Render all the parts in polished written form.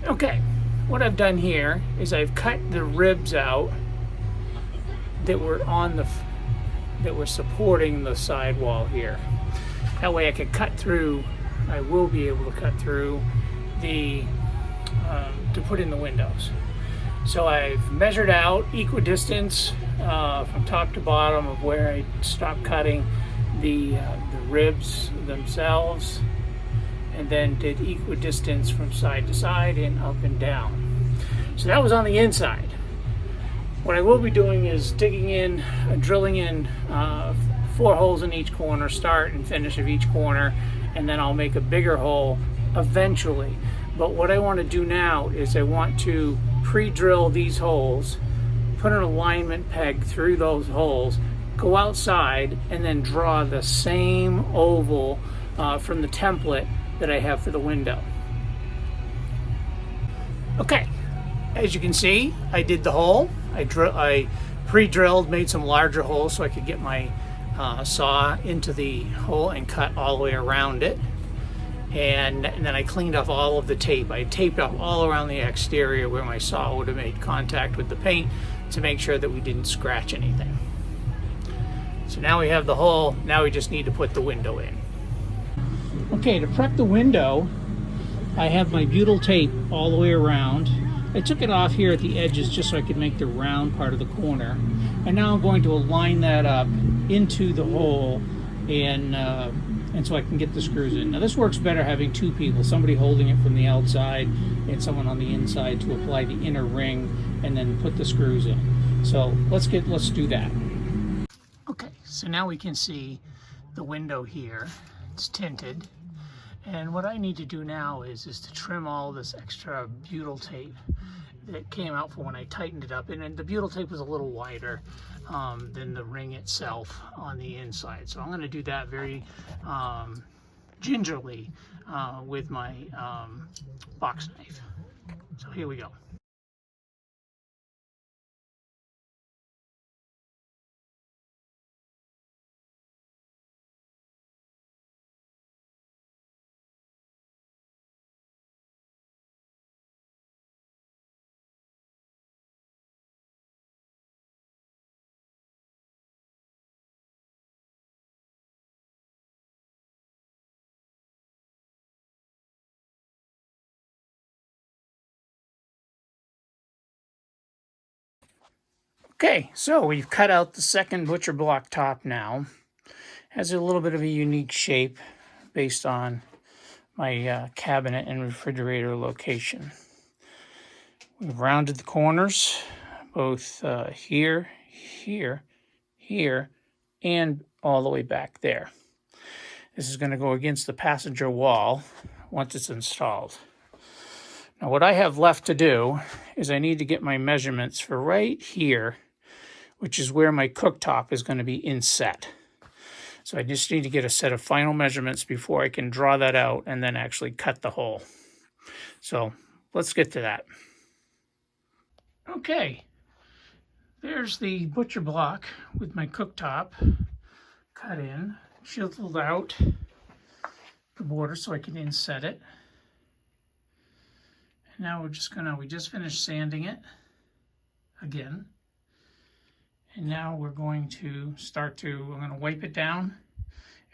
Okay, what I've done here is I've cut the ribs out that were supporting the sidewall here. That way I could cut through. I will be able to cut through the to put in the windows. So I've measured out equidistance from top to bottom of where I stopped cutting the ribs themselves, and then did equidistance from side to side and up and down. So that was on the inside. What I will be doing is digging in, drilling in 4 holes in each corner, start and finish of each corner, and then I'll make a bigger hole eventually. But what I want to do now is I want to pre-drill these holes, put an alignment peg through those holes, go outside, and then draw the same oval from the template that I have for the window. Okay, as you can see, I did the hole. I pre-drilled, made some larger holes so I could get my saw into the hole and cut all the way around it. And then I cleaned off all of the tape. I taped off all around the exterior where my saw would have made contact with the paint to make sure that we didn't scratch anything. So now we have the hole. Now we just need to put the window in. Okay, to prep the window, I have my butyl tape all the way around. I took it off here at the edges just so I could make the round part of the corner. And now I'm going to align that up into the hole and so I can get the screws in. Now this works better having 2 people, somebody holding it from the outside and someone on the inside to apply the inner ring and then put the screws in. So let's do that. Okay, so now we can see the window here. It's tinted. And what I need to do now is to trim all this extra butyl tape that came out for when I tightened it up. And the butyl tape was a little wider than the ring itself on the inside. So I'm going to do that very gingerly with my box knife. So here we go. Okay, so we've cut out the second butcher block top now. Has a little bit of a unique shape based on my cabinet and refrigerator location. We've rounded the corners, both here, here, here, and all the way back there. This is going to go against the passenger wall once it's installed. Now what I have left to do is I need to get my measurements for right here, which is where my cooktop is going to be inset. So I just need to get a set of final measurements before I can draw that out and then actually cut the hole. So let's get to that. Okay, there's the butcher block with my cooktop cut in, chiseled out the border so I can inset it. And now we just finished sanding it again. And now we're going to I'm going to wipe it down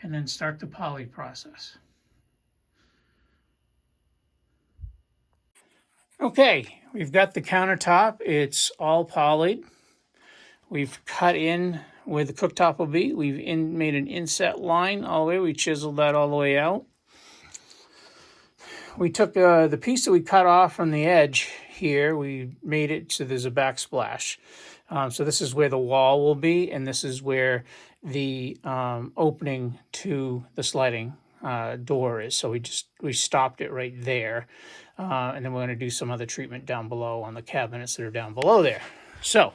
and then start the poly process. Okay, we've got the countertop. It's all polyed. We've cut in where the cooktop will be. We've made an inset line all the way. We chiseled that all the way out. We took the piece that we cut off from the edge here. We made it so there's a backsplash. So this is where the wall will be, and this is where the opening to the sliding door is. So we stopped it right there. And then we're going to do some other treatment down below on the cabinets that are down below there. So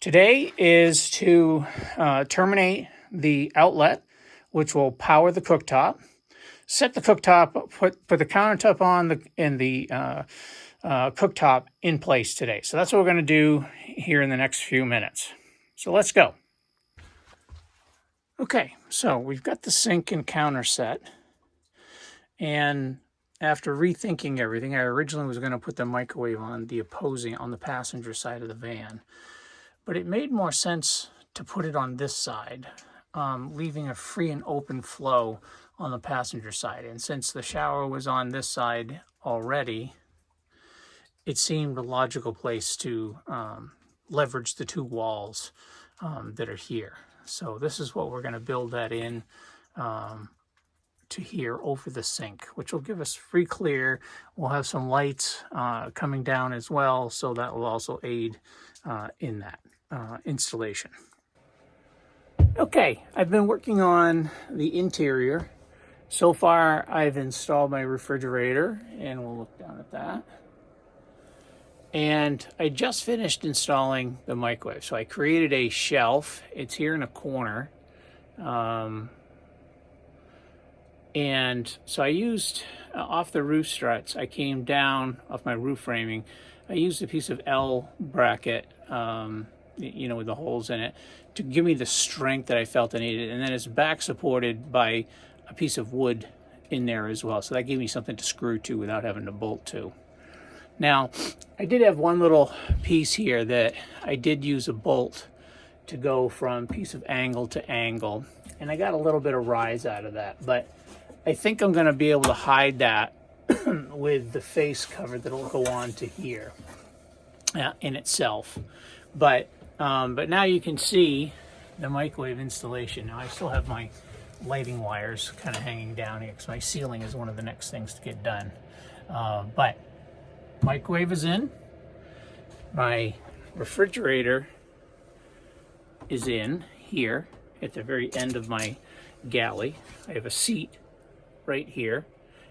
today is to terminate the outlet, which will power the cooktop. Set the cooktop, put the countertop on the cooktop in place today. So that's what we're going to do here in the next few minutes. So let's go. Okay, so we've got the sink and counter set. And after rethinking everything, I originally was going to put the microwave on the passenger side of the van, but it made more sense to put it on this side, leaving a free and open flow on the passenger side. And since the shower was on this side already, it seemed a logical place to leverage the two walls that are here. So this is what we're going to build that in to here over the sink, which will give us free clear. We'll have some lights coming down as well, so that will also aid in that installation. Okay, I've been working on the interior. So far, I've installed my refrigerator, and we'll look down at that. And I just finished installing the microwave. So I created a shelf. It's here in a corner. And so I used, off the roof struts, I came down off my roof framing. I used a piece of L bracket, with the holes in it, to give me the strength that I felt I needed. And then it's back supported by a piece of wood in there as well. So that gave me something to screw to without having to bolt to. Now, I did have one little piece here that I did use a bolt to go from piece of angle to angle. And I got a little bit of rise out of that, but I think I'm going to be able to hide that with the face cover that'll go on to here in itself. But now you can see the microwave installation. Now I still have my lighting wires kind of hanging down here because my ceiling is one of the next things to get done. But microwave is in. My refrigerator is in here at the very end of my galley. I have a seat right here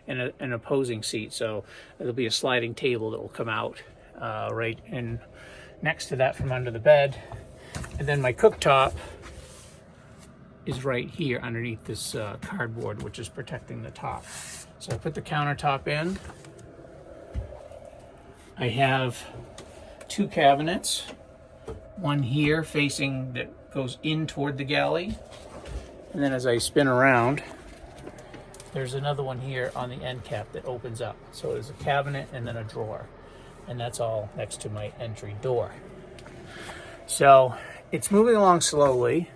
and an opposing seat, so there'll be a sliding table that will come out right in next to that from under the bed. And then my cooktop is right here underneath this cardboard, which is protecting the top. So I put the countertop in. I have two cabinets, one here facing that goes in toward the galley, and then as I spin around, there's another one here on the end cap that opens up. So there's a cabinet and then a drawer, and that's all next to my entry door. So it's moving along slowly.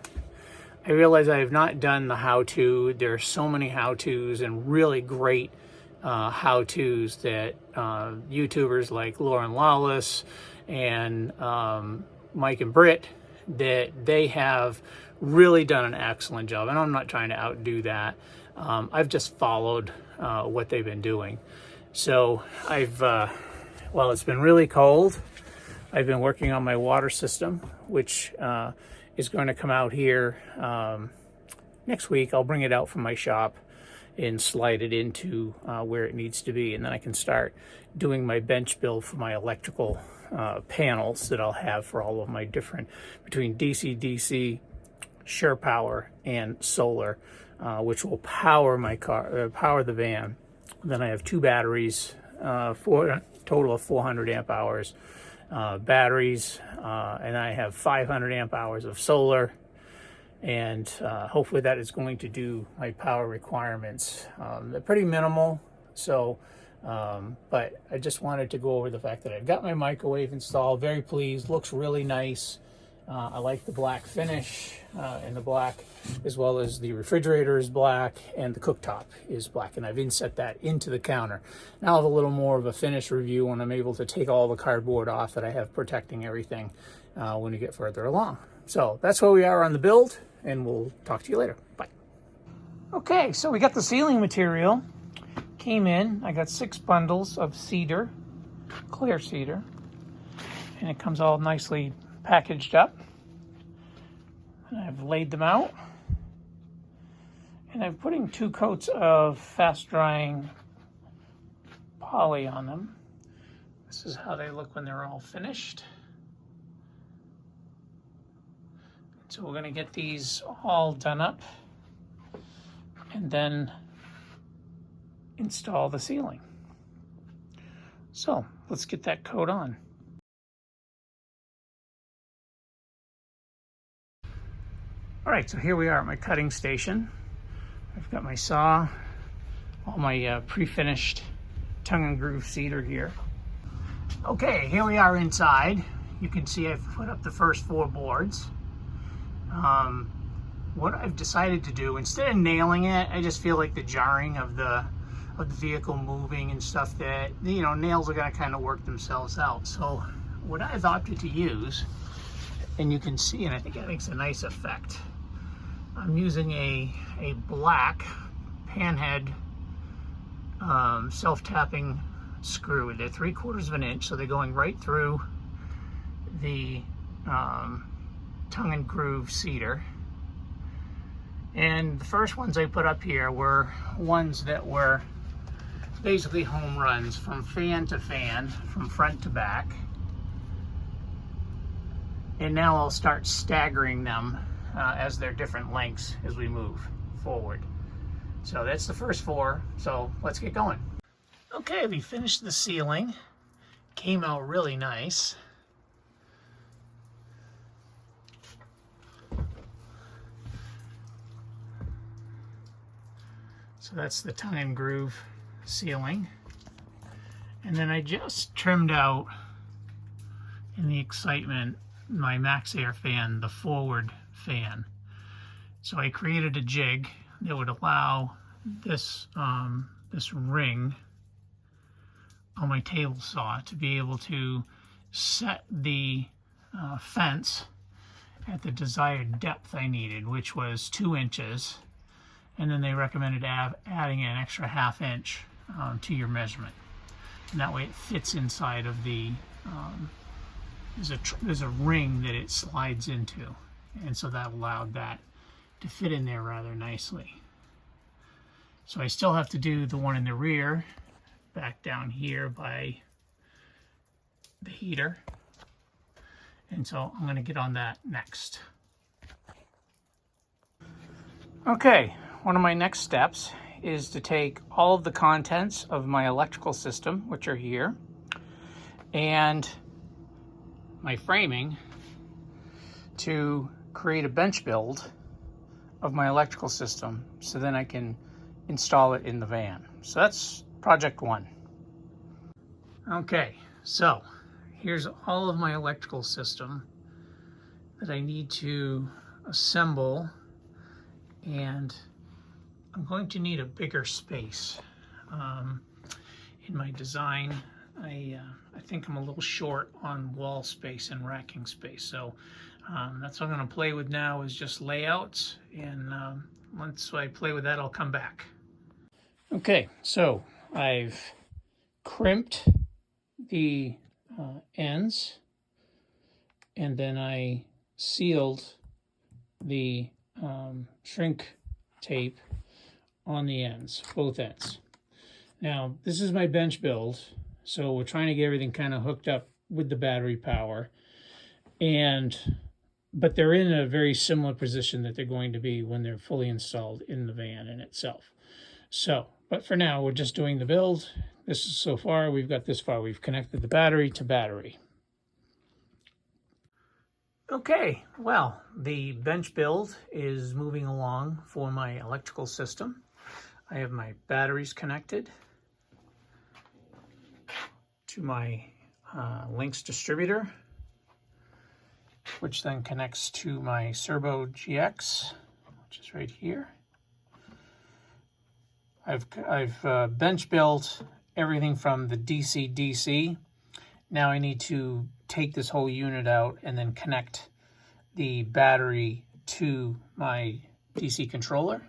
I realize I have not done the how-to. There are so many how-tos and really great how-tos that YouTubers like Lauren Lawless and Mike and Britt, that they have really done an excellent job. And I'm not trying to outdo that. I've just followed what they've been doing. So well, it's been really cold. I've been working on my water system, which is going to come out here next week. I'll bring it out from my shop and slide it into where it needs to be. And then I can start doing my bench build for my electrical panels that I'll have for all of my different, between DC, Shure power, and solar, which will power my car, power the van. Then I have two batteries, for a total of 400 amp hours batteries, and I have 500 amp hours of solar. And hopefully that is going to do my power requirements. They're pretty minimal, so but I just wanted to go over the fact that I've got my microwave installed. Very pleased, looks really nice. I like the black finish and the black, as well as the refrigerator is black and the cooktop is black, and I've inset that into the counter. Now I'll have a little more of a finish review when I'm able to take all the cardboard off that I have protecting everything when we get further along. So that's where we are on the build, and we'll talk to you later. Bye. Okay, so we got the ceiling material. Came in, I got 6 bundles of cedar, clear cedar, and it comes all nicely packaged up. And I've laid them out, and I'm putting 2 coats of fast drying poly on them. This is how they look when they're all finished. So we're going to get these all done up and then install the ceiling. So let's get that coat on. All right, so here we are at my cutting station. I've got my saw, all my pre-finished tongue and groove cedar here. Okay, here we are inside. You can see I've put up the first 4 boards. What I've decided to do, instead of nailing it, I just feel like the jarring of the vehicle moving and stuff, that, you know, nails are going to kind of work themselves out. So what I've opted to use, and you can see, and I think it makes a nice effect, I'm using a black panhead self-tapping screw. They're 3/4 of an inch, so they're going right through the tongue and groove cedar. And the first ones I put up here were ones that were basically home runs from fan to fan, from front to back. And now I'll start staggering them as they're different lengths as we move forward. So that's the first 4, so let's get going. Okay, we finished the ceiling. Came out really nice. So that's the tongue and groove ceiling. And then I just trimmed out, in the excitement, my Max Air fan, the forward fan. So I created a jig that would allow this, this ring on my table saw to be able to set the fence at the desired depth I needed, which was 2 inches. And then they recommended adding an extra 1/2 inch to your measurement. And that way it fits inside of the, there's a ring that it slides into. And so that allowed that to fit in there rather nicely. So I still have to do the one in the rear, back down here by the heater. And so I'm going to get on that next. Okay, one of my next steps is to take all of the contents of my electrical system, which are here, and my framing, to create a bench build of my electrical system so then I can install it in the van. So that's project 1. Okay, so here's all of my electrical system that I need to assemble, and I'm going to need a bigger space. In my design, I think I'm a little short on wall space and racking space, so that's what I'm going to play with now, is just layouts, and once I play with that, I'll come back. Okay, so I've crimped the ends, and then I sealed the shrink tape on the ends, both ends. Now, this is my bench build, so we're trying to get everything kind of hooked up with the battery power, but they're in a very similar position that they're going to be when they're fully installed in the van in itself. So, but for now, we're just doing the build. This is so far, we've got this far. We've connected the battery to battery. Okay, well, the bench build is moving along for my electrical system. I have my batteries connected to my Lynx distributor, which then connects to my Servo GX, which is right here. I've bench built everything from the DC-DC. Now I need to take this whole unit out and then connect the battery to my DC controller.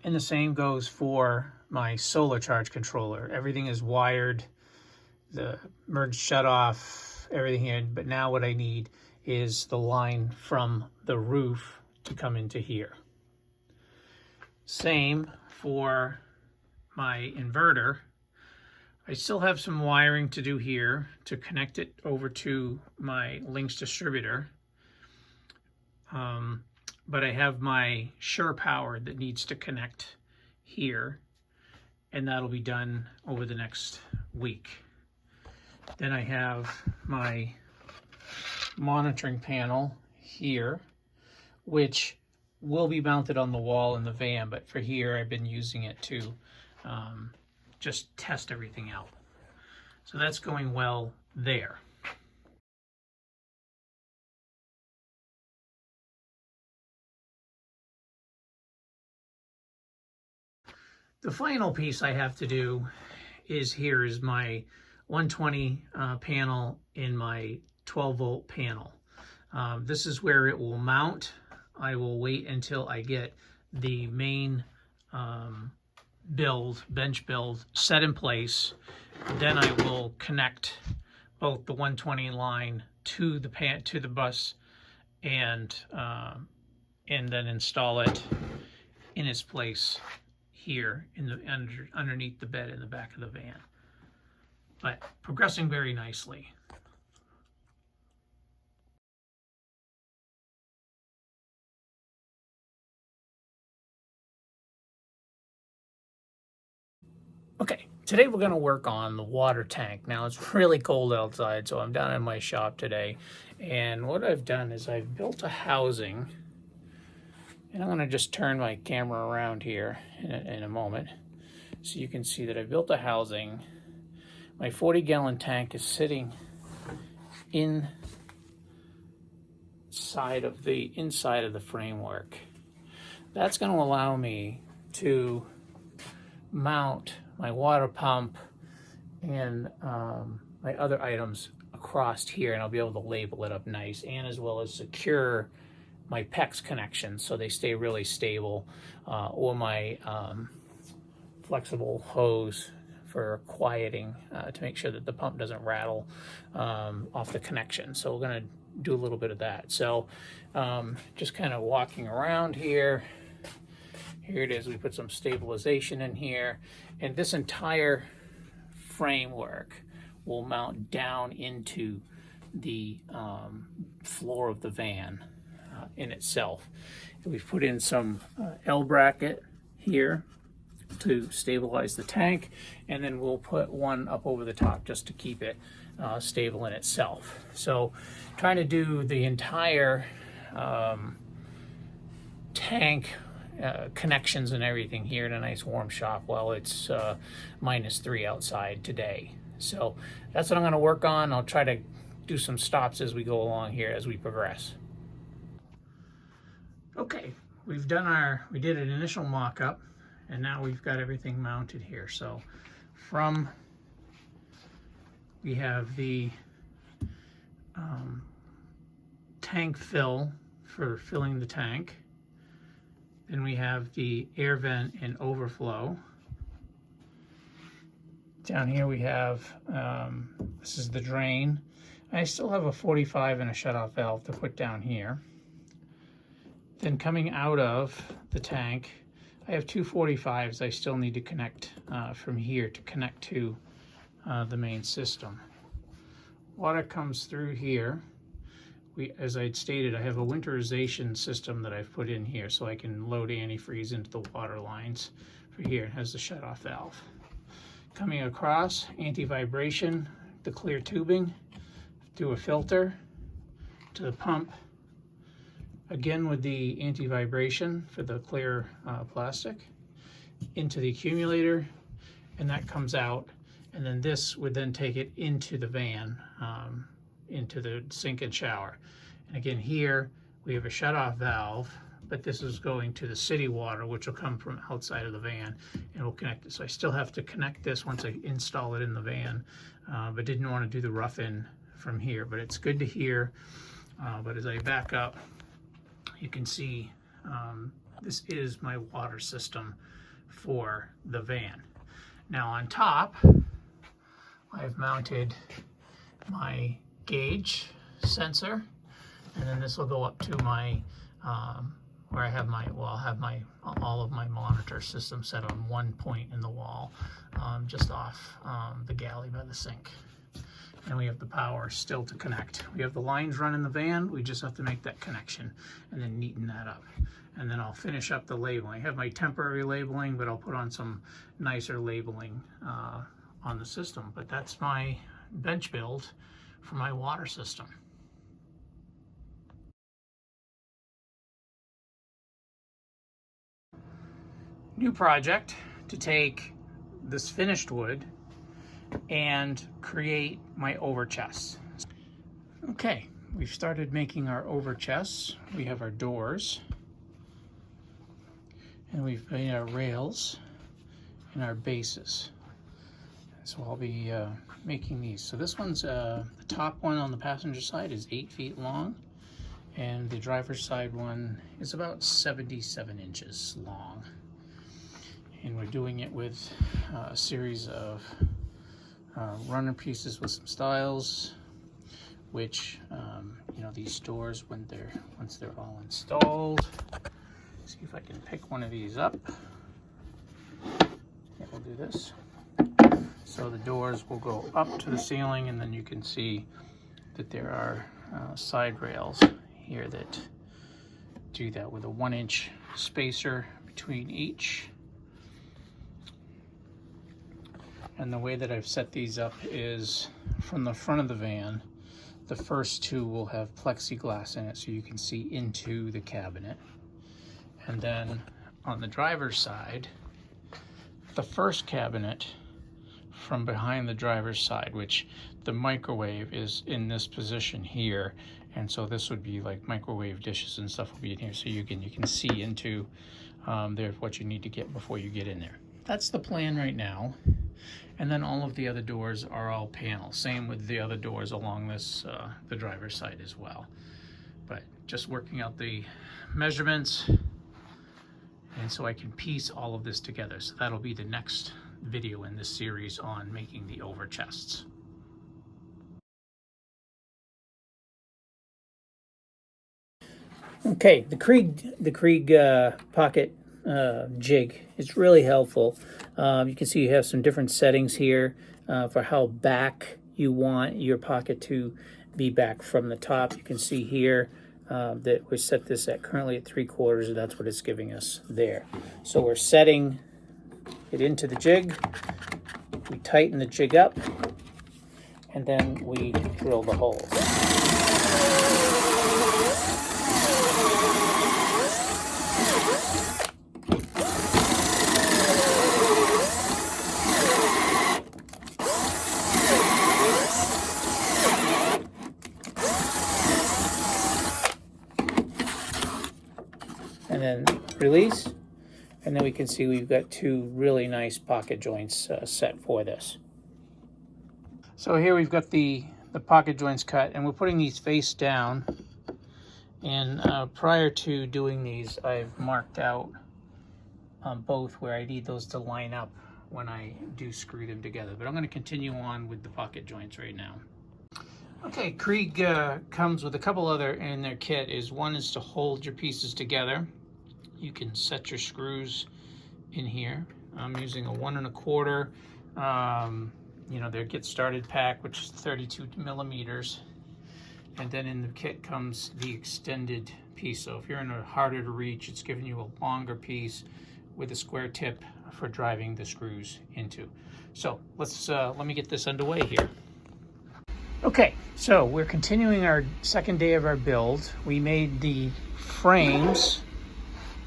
And the same goes for my solar charge controller. Everything is wired, the merge shut off, everything here. But now what I need is the line from the roof to come into here. Same for my inverter. I still have some wiring to do here to connect it over to my Lynx distributor. But I have my Shure power that needs to connect here, and that'll be done over the next week. Then I have my monitoring panel here, which will be mounted on the wall in the van, but for here I've been using it to just test everything out. So that's going well there. The final piece I have to do is here is my 120 panel in my 12 volt panel. This is where it will mount. I will wait until I get the main bench build set in place. Then I will connect both the 120 line to the bus and then install it in its place here in the underneath the bed in the back of the van. But progressing very nicely. Okay, today we're going to work on the water tank. Now it's really cold outside, so I'm down in my shop today. And what I've done is I've built a housing. And I'm going to just turn my camera around here in a moment so you can see that I built a housing. My 40-gallon tank is sitting inside of the framework. That's going to allow me to mount my water pump and my other items across here, and I'll be able to label it up nice, and as well as secure my PEX connections so they stay really stable, or my flexible hose for quieting to make sure that the pump doesn't rattle off the connection. So we're going to do a little bit of that. So just kind of walking around here. Here it is. We put some stabilization in here, and this entire framework will mount down into the floor of the van in itself. We've put in some L bracket here to stabilize the tank, and then we'll put one up over the top just to keep it stable in itself. So trying to do the entire tank connections and everything here in a nice warm shop while it's -3 outside today. So that's what I'm going to work on. I'll try to do some stops as we go along here as we progress. Okay, we did an initial mock-up, and now we've got everything mounted here. So we have the tank fill for filling the tank. Then we have the air vent and overflow. Down here we have, this is the drain. I still have a 45 and a shutoff valve to put down here. Then coming out of the tank, I have two 45s I still need to connect from here to connect to the main system. Water comes through here. As I'd stated, I have a winterization system that I've put in here so I can load antifreeze into the water lines. For here, it has the shutoff valve. Coming across, anti-vibration, the clear tubing, through a filter to the pump. Again with the anti-vibration for the clear plastic, into the accumulator, and that comes out. And then this would then take it into the van, into the sink and shower. And again here we have a shutoff valve, but this is going to the city water, which will come from outside of the van, and we'll connect it. So I still have to connect this once I install it in the van, but didn't want to do the rough in from here. But it's good to hear. But as I back up, you can see this is my water system for the van. Now on top, I've mounted my gauge sensor, and then this will go up to my where I have my, I'll have all of my monitor system set on one point in the wall, just off the galley by the sink. And we have the power still to connect. We have the lines run in the van. We just have to make that connection and then neaten that up. And then I'll finish up the labeling. I have my temporary labeling, but I'll put on some nicer labeling on the system. But that's my bench build for my water system. New project to take this finished wood and create my overchests. Okay, we've started making our overchests. We have our doors, and we've made our rails and our bases. So I'll be making these. So this one's, the top one on the passenger side is 8 feet long, and the driver's side one is about 77 inches long. And we're doing it with a series of runner pieces with some stiles, which you know, these doors, once they're all installed, see if I can pick one of these up. Yeah, we'll do this. So the doors will go up to the ceiling, and then you can see that there are side rails here that do that with a 1-inch spacer between each. And the way that I've set these up is from the front of the van, the first two will have plexiglass in it so you can see into the cabinet. And then on the driver's side, the first cabinet from behind the driver's side, which the microwave is in this position here, and so this would be like microwave dishes and stuff will be in here, so you can see into there what you need to get before you get in there. That's the plan right now. And then all of the other doors are all panels. Same with the other doors along this the driver's side as well. But just working out the measurements, and so I can piece all of this together. So that'll be the next video in this series on making the overchests. Okay, the Krieg pocket jig is really helpful. You can see you have some different settings here for how back you want your pocket to be back from the top. You can see here that we set this at currently at 3/4, and that's what it's giving us there. So we're setting it into the jig, we tighten the jig up, and then we drill the holes. And then release, and then we can see we've got two really nice pocket joints set for this. So here we've got the pocket joints cut, and we're putting these face down. And prior to doing these, I've marked out both where I need those to line up when I do screw them together. But I'm going to continue on with the pocket joints right now. Okay, Krieg comes with a couple other in their kit. One is to hold your pieces together. You can set your screws in here. I'm using a 1 1/4, you know, their get started pack, which is 32 millimeters. And then in the kit comes the extended piece. So if you're in a harder to reach, it's giving you a longer piece with a square tip for driving the screws into. So let me get this underway here. Okay, so we're continuing our second day of our build. We made the frames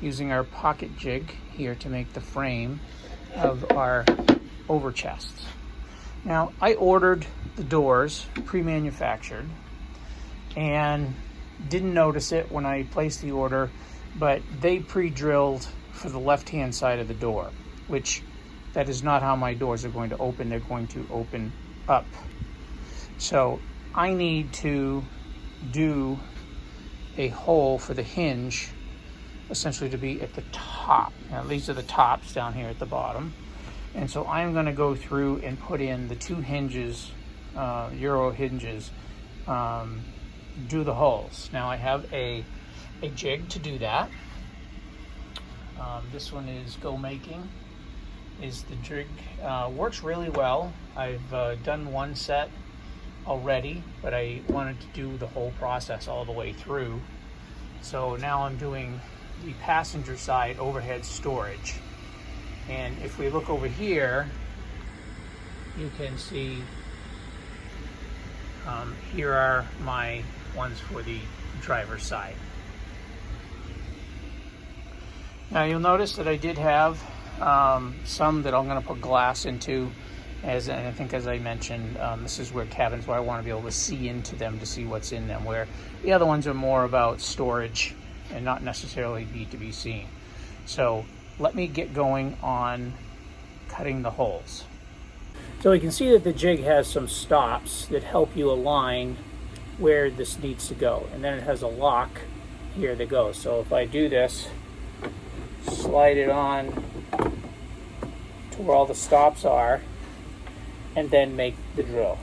using our pocket jig here to make the frame of our overchests. Now, I ordered the doors pre-manufactured and didn't notice it when I placed the order, but they pre-drilled for the left-hand side of the door, which that is not how my doors are going to open. They're going to open up. So I need to do a hole for the hinge, essentially to be at the top. Now these are the tops down here at the bottom. And so I'm going to go through and put in the 2 hinges, Euro hinges, do the holes. Now I have a jig to do that. This one is Go Making, is the jig. Works really well. I've done one set already, but I wanted to do the whole process all the way through. So now I'm doing the passenger side overhead storage. And if we look over here, you can see here are my ones for the driver's side. Now you'll notice that I did have some that I'm going to put glass into. And I think, as I mentioned, this is where cabins where I want to be able to see into them to see what's in them, where the other ones are more about storage and not necessarily need to be seen. So let me get going on cutting the holes. So we can see that the jig has some stops that help you align where this needs to go. And then it has a lock here that goes. So if I do this, slide it on to where all the stops are, and then make the drill.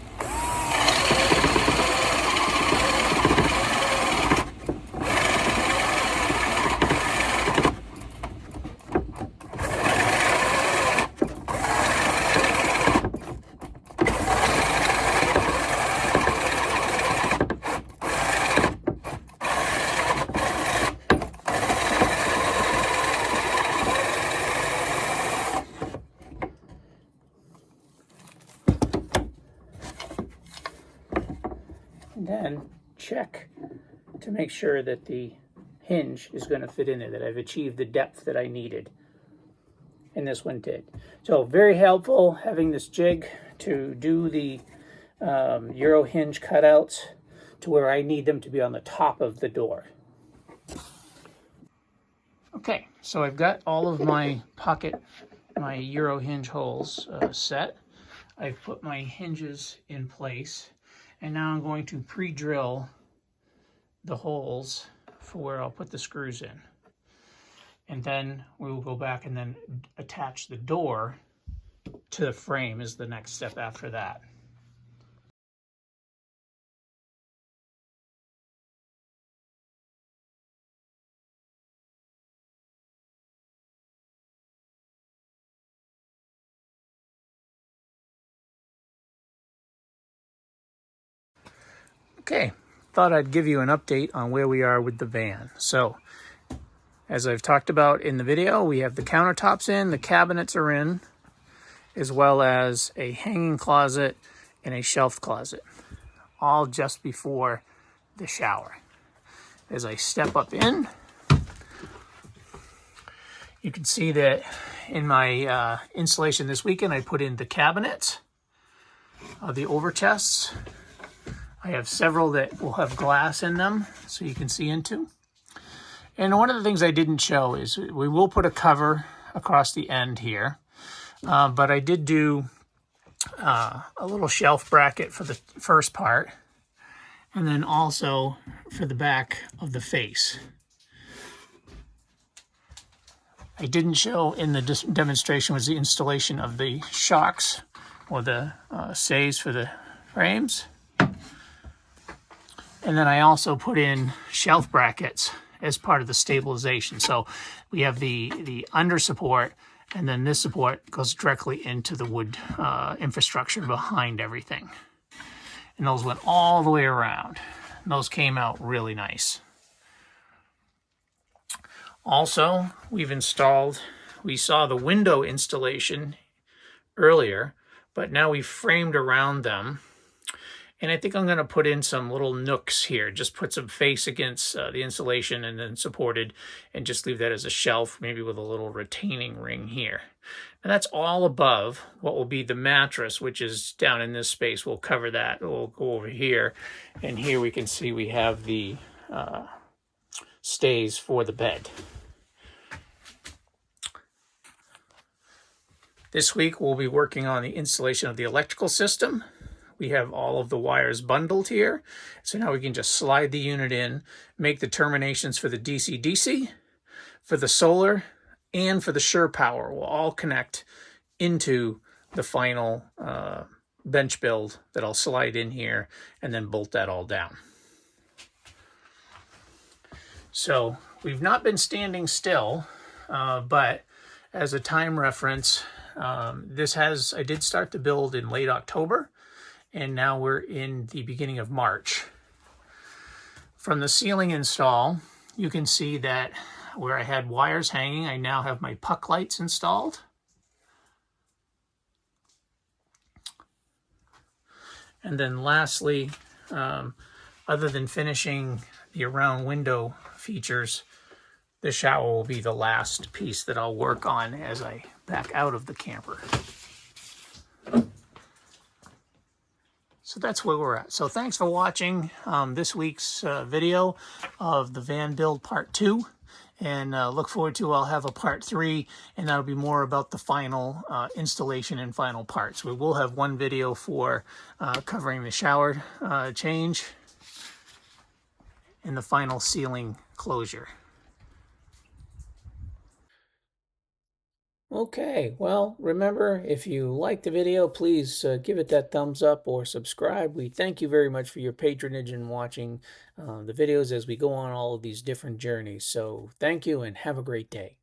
And then check to make sure that the hinge is going to fit in there, that I've achieved the depth that I needed. And this one did. So very helpful having this jig to do the Euro hinge cutouts to where I need them to be on the top of the door. Okay, so I've got all of my my Euro hinge holes set. I've put my hinges in place. And now I'm going to pre-drill the holes for where I'll put the screws in. And then we will go back and then attach the door to the frame is the next step after that. Okay, thought I'd give you an update on where we are with the van. So, as I've talked about in the video, we have the countertops in, the cabinets are in, as well as a hanging closet and a shelf closet, all just before the shower. As I step up in, you can see that in my installation this weekend, I put in the cabinets, the overchests. I have several that will have glass in them so you can see into. And one of the things I didn't show is we will put a cover across the end here. But I did do a little shelf bracket for the first part. And then also for the back of the face. I didn't show in the demonstration was the installation of the shocks or the stays for the frames. And then I also put in shelf brackets as part of the stabilization. So we have the under support, and then this support goes directly into the wood infrastructure behind everything. And those went all the way around. And those came out really nice. Also, we saw the window installation earlier, but now we've framed around them. And I think I'm going to put in some little nooks here, just put some face against the insulation and then supported, and just leave that as a shelf, maybe with a little retaining ring here. And that's all above what will be the mattress, which is down in this space. We'll cover that. We'll go over here. And here we can see we have the stays for the bed. This week we'll be working on the installation of the electrical system. We have all of the wires bundled here. So now we can just slide the unit in, make the terminations for the DC-DC, for the solar, and for the Shure power will all connect into the final bench build that I'll slide in here and then bolt that all down. So we've not been standing still, but as a time reference, I did start the build in late October. And now we're in the beginning of March. From the ceiling install, you can see that where I had wires hanging, I now have my puck lights installed. And then lastly, other than finishing the around window features, The shower will be the last piece that I'll work on as I back out of the camper. So that's where we're at. So thanks for watching this week's video of the van build part 2. And look forward to, I'll have a part 3, and that'll be more about the final installation and final parts. We will have one video for covering the shower change and the final ceiling closure. Okay, well, remember, if you liked the video, please give it that thumbs up or subscribe. We thank you very much for your patronage and watching the videos as we go on all of these different journeys. So thank you and have a great day.